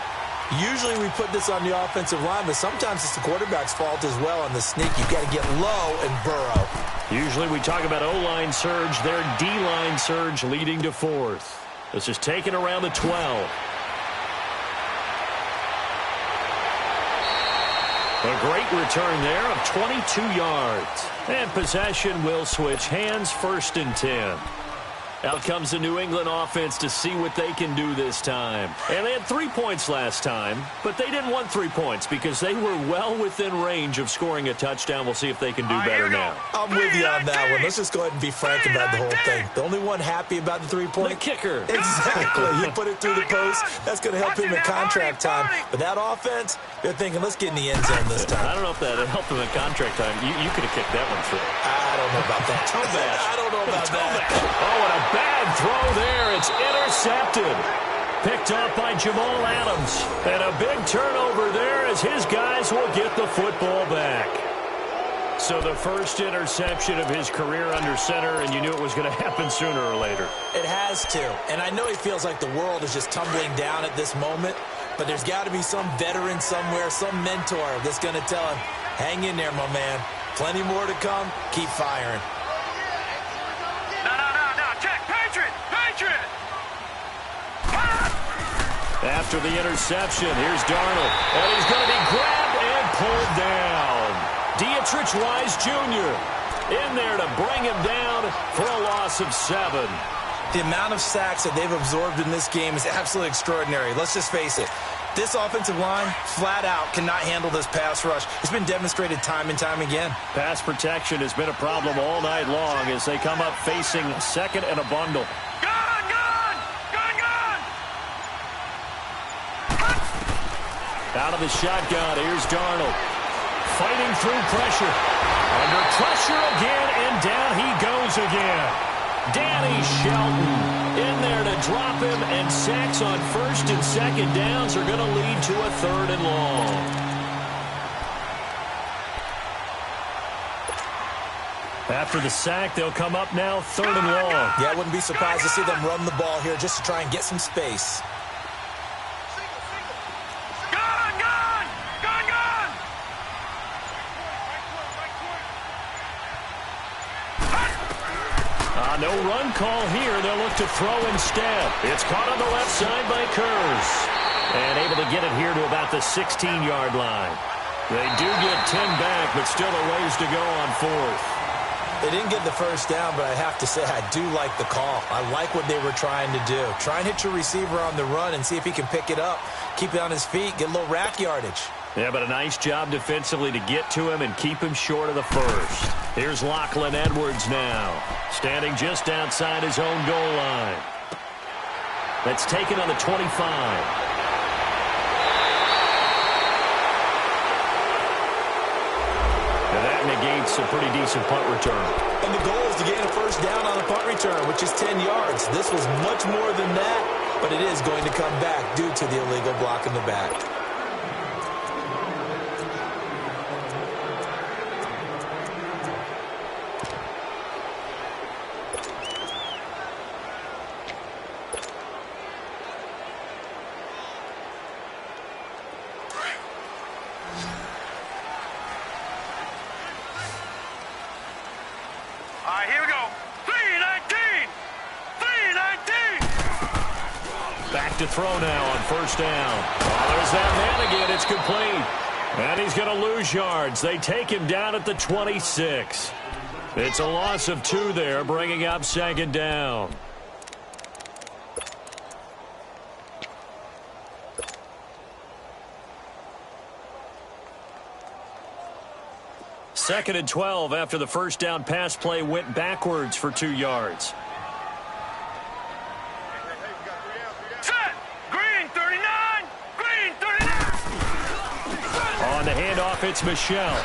Usually we put this on the offensive line, but sometimes it's the quarterback's fault as well on the sneak. You've got to get low and burrow. Usually we talk about O-line surge, their D-line surge leading to fourth. This is taken around the 12. A great return there of 22 yards. And possession will switch hands, 1st and 10. Out comes the New England offense to see what they can do this time. And they had 3 points last time, but they didn't want 3 points because they were well within range of scoring a touchdown. We'll see if they can do better now. I'm with you on that one. Let's just go ahead and be frank about the whole thing. The only one happy about the 3-point? The kicker. Exactly. You put it through the post. That's going to help him in contract time. But that offense, they're thinking, let's get in the end zone this time. I don't know if that helped him in contract time. You could have kicked that one through. I don't know about that. Toe bash. I don't know about that. Oh, and a bad throw there. It's intercepted. Picked off by Jamal Adams. And a big turnover there as his guys will get the football back. So the first interception of his career under center, and you knew it was going to happen sooner or later. It has to. And I know he feels like the world is just tumbling down at this moment, but there's got to be some veteran somewhere, some mentor that's going to tell him, hang in there, my man. Plenty more to come. Keep firing. No. Check. Patriot. After the interception, here's Darnold. And he's going to be grabbed and pulled down. Dietrich Wise Jr. in there to bring him down for a loss of 7. The amount of sacks that they've absorbed in this game is absolutely extraordinary. Let's just face it. This offensive line, flat out, cannot handle this pass rush. It's been demonstrated time and time again. Pass protection has been a problem all night long as they come up facing second and a bundle. Gun! Out of the shotgun, here's Darnold. Fighting through pressure. Under pressure again, and down he goes again. Danny Shelton in there to drop him, and sacks on 1st and 2nd downs are going to lead to a 3rd and long. After the sack, they'll come up now 3rd and long. Yeah, I wouldn't be surprised to see them run the ball here just to try and get some space. No run call here. They'll look to throw instead. It's caught on the left side by Kurz. And able to get it here to about the 16-yard line. They do get 10 back, but still a ways to go on fourth. They didn't get the first down, but I have to say I do like the call. I like what they were trying to do. Try and hit your receiver on the run and see if he can pick it up. Keep it on his feet, get a little rack yardage. Yeah, but a nice job defensively to get to him and keep him short of the first. Here's Lachlan Edwards now, standing just outside his own goal line. That's taken on the 25. Negates a pretty decent punt return. And the goal is to gain a first down on a punt return, which is 10 yards. This was much more than that, but it is going to come back due to the illegal block in the back. Here we go. 3-19. 3-19. Back to throw now on first down. Oh, there's that man again. It's complete. And he's going to lose yards. They take him down at the 26. It's a loss of 2 there, bringing up second down. Second and 12 after the first down pass play went backwards for 2 yards. Set. Green 39. Green 39. On the handoff, it's Michel.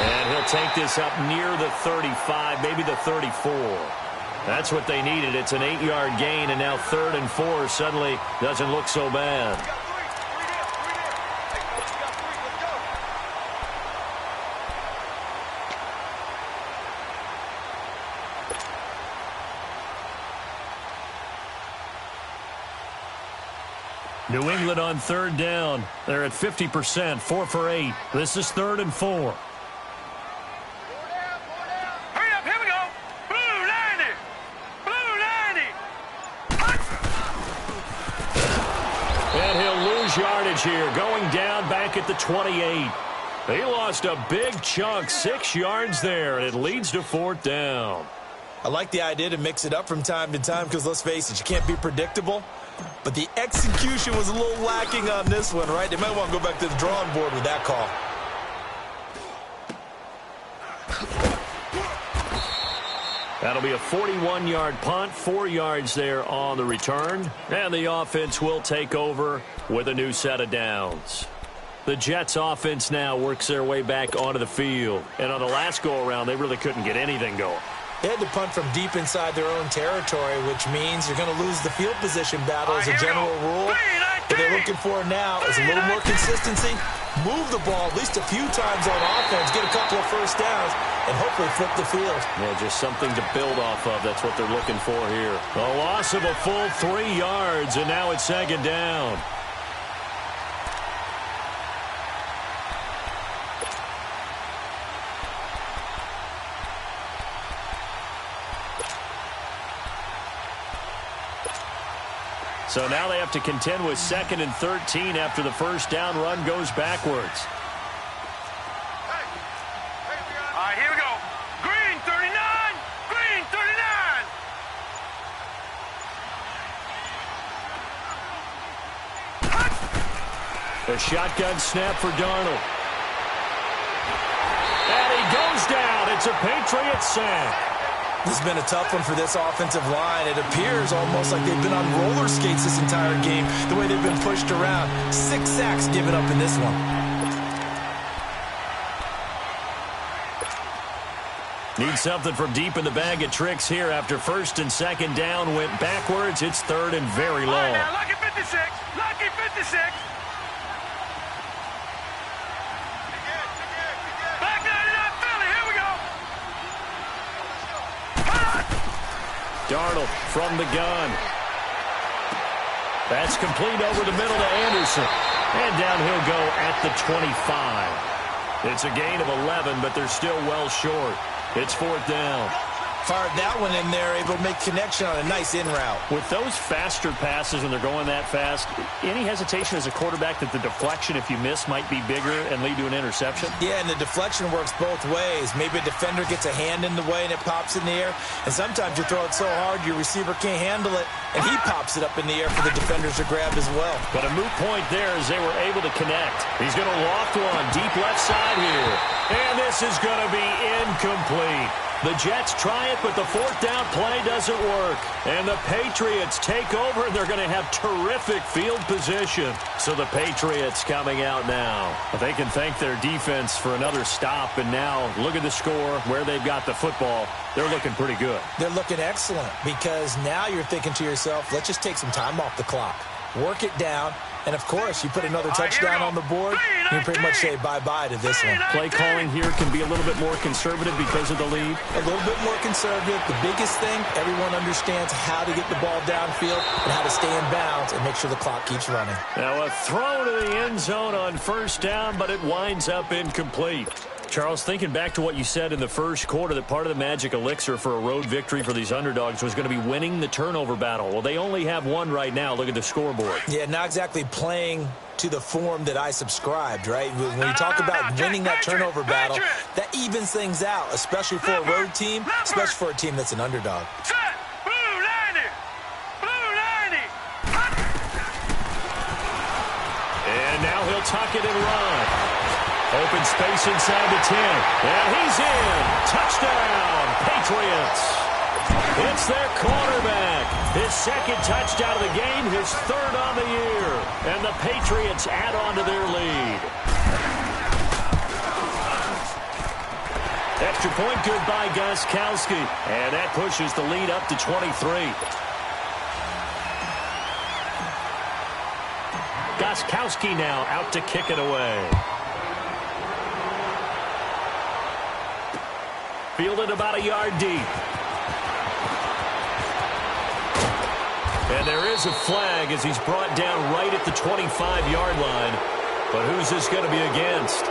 And he'll take this up near the 35, maybe the 34. That's what they needed. It's an 8-yard gain, and now 3rd and 4 suddenly doesn't look so bad. New England on 3rd down. They're at 50%, 4 for 8. This is 3rd and 4. Hurry up, here we go. Blue 90. Blue 90. And he'll lose yardage here, going down back at the 28. He lost a big chunk, 6 yards there, and it leads to 4th down. I like the idea to mix it up from time to time because, let's face it, you can't be predictable. But the execution was a little lacking on this one, right? They might want to go back to the drawing board with that call. That'll be a 41-yard punt, 4 yards there on the return. And the offense will take over with a new set of downs. The Jets offense now works their way back onto the field. And on the last go-around, they really couldn't get anything going. They had to punt from deep inside their own territory, which means you're going to lose the field position battle as a general rule. What they're looking for now is a little more consistency, move the ball at least a few times on offense, get a couple of first downs, and hopefully flip the field. Yeah, just something to build off of. That's what they're looking for here. A loss of a full 3 yards, and now it's 2nd down. So now they have to contend with 2nd and 13 after the first down run goes backwards. Here we go. Green 39. Green 39. A shotgun snap for Darnold. And he goes down. It's a Patriots sack. This has been a tough one for this offensive line. It appears almost like they've been on roller skates this entire game, the way they've been pushed around. 6 sacks given up in this one. Need something from deep in the bag of tricks here after 1st and 2nd down went backwards. It's 3rd and very All long. right, now, lucky 56. Lucky 56. Back 99 Philly. Here we go. Darnold from the gun. That's complete over the middle to Anderson. And down he'll go at the 25. It's a gain of 11, but they're still well short. It's 4th down. Fired that one in there, able to make connection on a nice in route. With those faster passes when they're going that fast, any hesitation as a quarterback that the deflection, if you miss, might be bigger and lead to an interception? Yeah, and the deflection works both ways. Maybe a defender gets a hand in the way and it pops in the air, and sometimes you throw it so hard your receiver can't handle it, and he pops it up in the air for the defenders to grab as well. But a moot point there as they were able to connect. He's going to loft one deep left side here. And this is going to be incomplete. The Jets try it, but the fourth down play doesn't work. And the Patriots take over, and they're going to have terrific field position. So the Patriots coming out now. But they can thank their defense for another stop. And now look at the score, where they've got the football. They're looking pretty good. They're looking excellent because now you're thinking to yourself, let's just take some time off the clock. Work it down. And, of course, you put another touchdown on the board, you can pretty much say bye-bye to this one. Play calling here can be a little bit more conservative because of the lead. A little bit more conservative. The biggest thing, everyone understands how to get the ball downfield and how to stay in bounds and make sure the clock keeps running. Now a throw to the end zone on first down, but it winds up incomplete. Charles, thinking back to what you said in the first quarter, that part of the magic elixir for a road victory for these underdogs was going to be winning the turnover battle. Well, they only have one right now. Look at the scoreboard. Yeah, not exactly playing to the form that I subscribed, right? When you talk about winning that turnover battle, that evens things out, especially for a road team, especially for a team that's an underdog. And now he'll tuck it and run. Open space inside the 10. And he's in. Touchdown, Patriots. It's their quarterback. His second touchdown of the game, his third on the year. And the Patriots add on to their lead. Extra point good by Gostkowski. And that pushes the lead up to 23. Gostkowski now out to kick it away. Fielded about a yard deep. And there is a flag as he's brought down right at the 25-yard line. But who's this going to be against?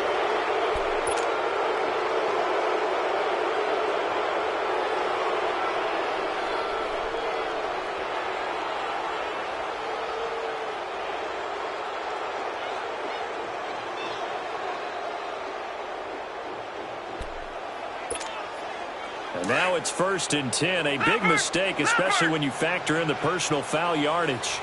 And now it's 1st and 10. A big mistake, especially when you factor in the personal foul yardage.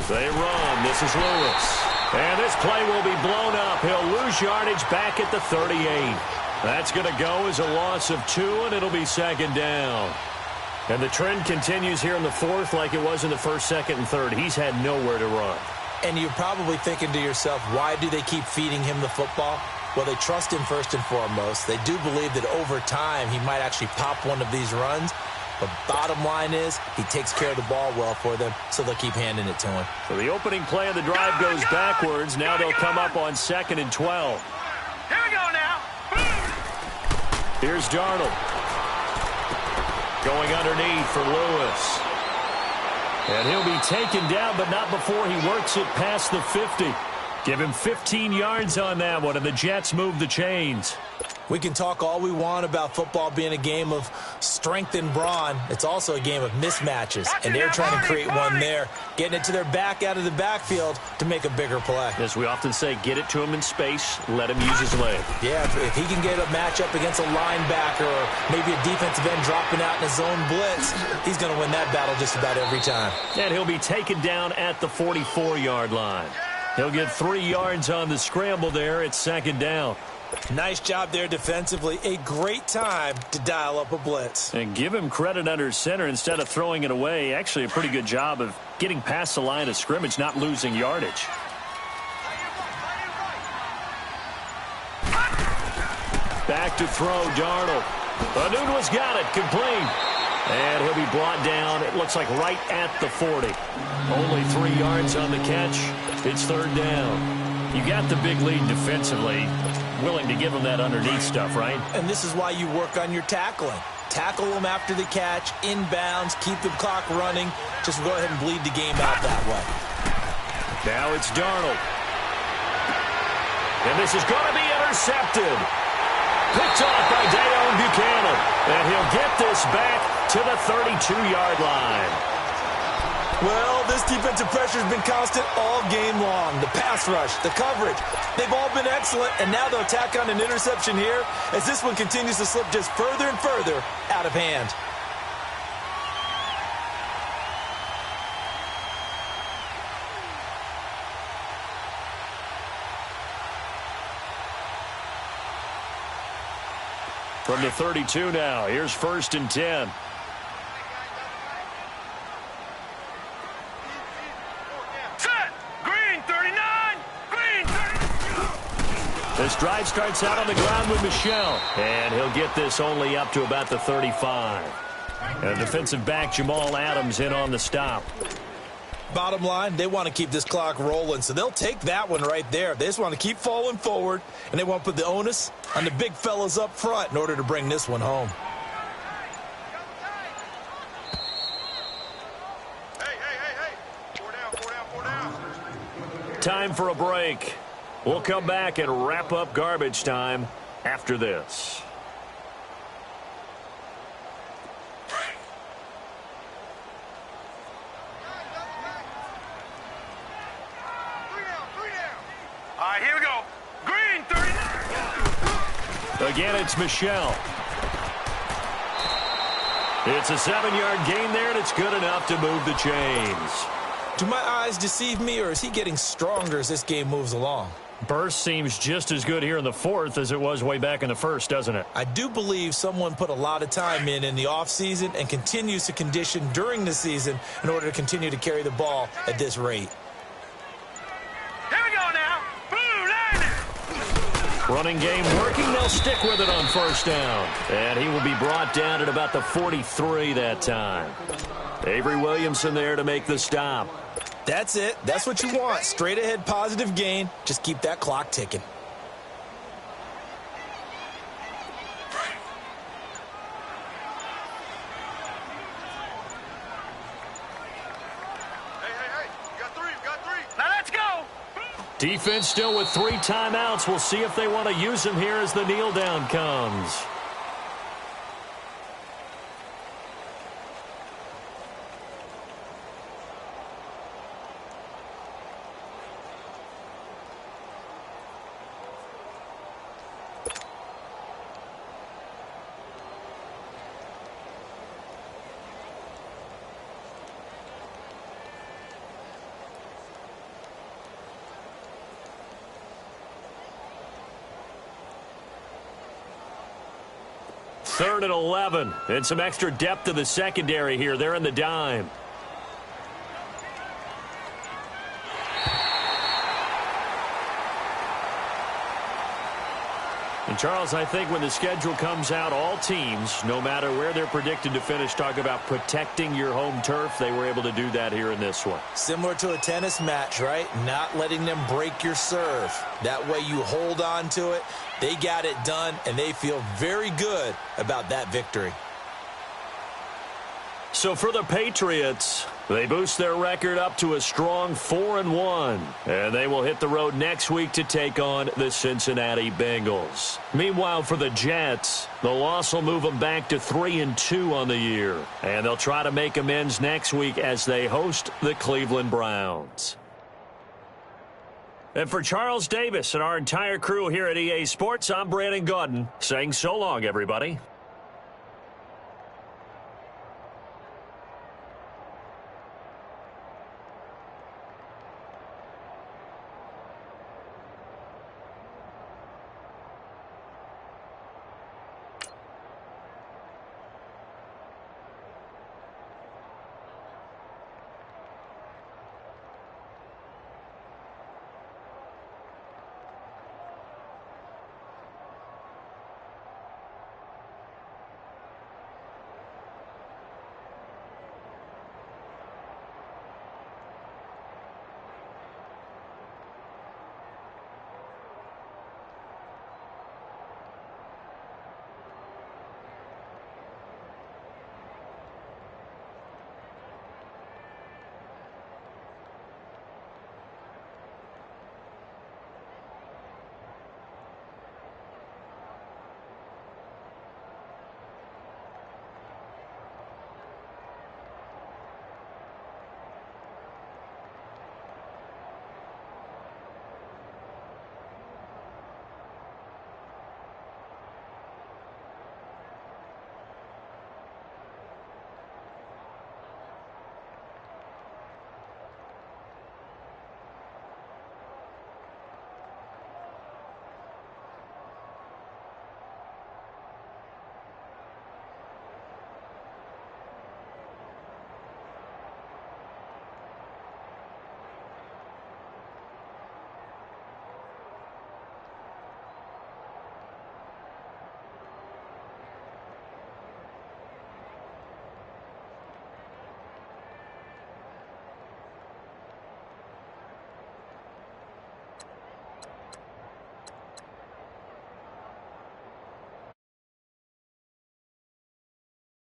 They run. This is Lewis. And this play will be blown up. He'll lose yardage back at the 38. That's going to go as a loss of 2, and it'll be 2nd down. And the trend continues here in the 4th like it was in the 1st, 2nd, and 3rd. He's had nowhere to run. And you're probably thinking to yourself, why do they keep feeding him the football? Well, they trust him first and foremost. They do believe that over time he might actually pop one of these runs. But bottom line is he takes care of the ball well for them, so they'll keep handing it to him. So the opening play of the drive goes backwards. Now they'll come up on 2nd and 12. Here we go now. Here's Darnold. Going underneath for Lewis. And he'll be taken down, but not before he works it past the 50. Give him 15 yards on that one, and the Jets move the chains. We can talk all we want about football being a game of strength and brawn. It's also a game of mismatches, and they're trying to create one there, getting it to their back out of the backfield to make a bigger play. As we often say, get it to him in space, let him use his leg. Yeah, if he can get a matchup against a linebacker or maybe a defensive end dropping out in a zone blitz, he's going to win that battle just about every time. And he'll be taken down at the 44-yard line. He'll get 3 yards on the scramble there. It's 2nd down. Nice job there defensively. A great time to dial up a blitz. And give him credit under center instead of throwing it away. Actually a pretty good job of getting past the line of scrimmage, not losing yardage. Back to throw, Darnold. Anunwa's got it, complete. And he'll be brought down, it looks like right at the 40. Only 3 yards on the catch. It's 3rd down. You got the big lead defensively. Willing to give him that underneath stuff, right? And this is why you work on your tackling. Tackle them after the catch, inbounds, keep the clock running. Just go ahead and bleed the game out that way. Now it's Darnold. And this is going to be intercepted. Picked off by Deone Bucannon. And he'll get this back to the 32-yard line. Well, this defensive pressure has been constant all game long. The pass rush, the coverage, they've all been excellent, and now they'll tack on an interception here as this one continues to slip just further and further out of hand. From the 32 now, here's 1st and 10. This drive starts out on the ground with Michel, and he'll get this only up to about the 35. And defensive back Jamal Adams in on the stop. Bottom line, they want to keep this clock rolling, so they'll take that one right there. They just want to keep falling forward, and they want to put the onus on the big fellas up front in order to bring this one home. Hey. 4 down. Time for a break. We'll come back and wrap up garbage time after this. All right, here we go. Green, 39. Again, it's Michel. It's a 7-yard gain there, and it's good enough to move the chains. Do my eyes deceive me, or is he getting stronger as this game moves along? Burst seems just as good here in the 4th as it was way back in the 1st, doesn't it? I do believe someone put a lot of time in the offseason and continues to condition during the season in order to continue to carry the ball at this rate. Here we go now. Blue line. Running game working. They'll stick with it on 1st down. And he will be brought down at about the 43 that time. Avery Williamson there to make the stop. That's it. That's what you want. Straight ahead positive gain. Just keep that clock ticking. Hey. You got three. Now let's go. Defense still with 3 timeouts. We'll see if they want to use them here as the kneel down comes. Third and 11, and some extra depth to the secondary here. They're in the dime. And Charles, I think when the schedule comes out, all teams, no matter where they're predicted to finish, talk about protecting your home turf. They were able to do that here in this one. Similar to a tennis match, right? Not letting them break your serve. That way you hold on to it. They got it done, and they feel very good about that victory. So for the Patriots, they boost their record up to a strong 4-1. And they will hit the road next week to take on the Cincinnati Bengals. Meanwhile, for the Jets, the loss will move them back to 3-2 on the year. And they'll try to make amends next week as they host the Cleveland Browns. And for Charles Davis and our entire crew here at EA Sports, I'm Brandon Gaudin saying so long, everybody.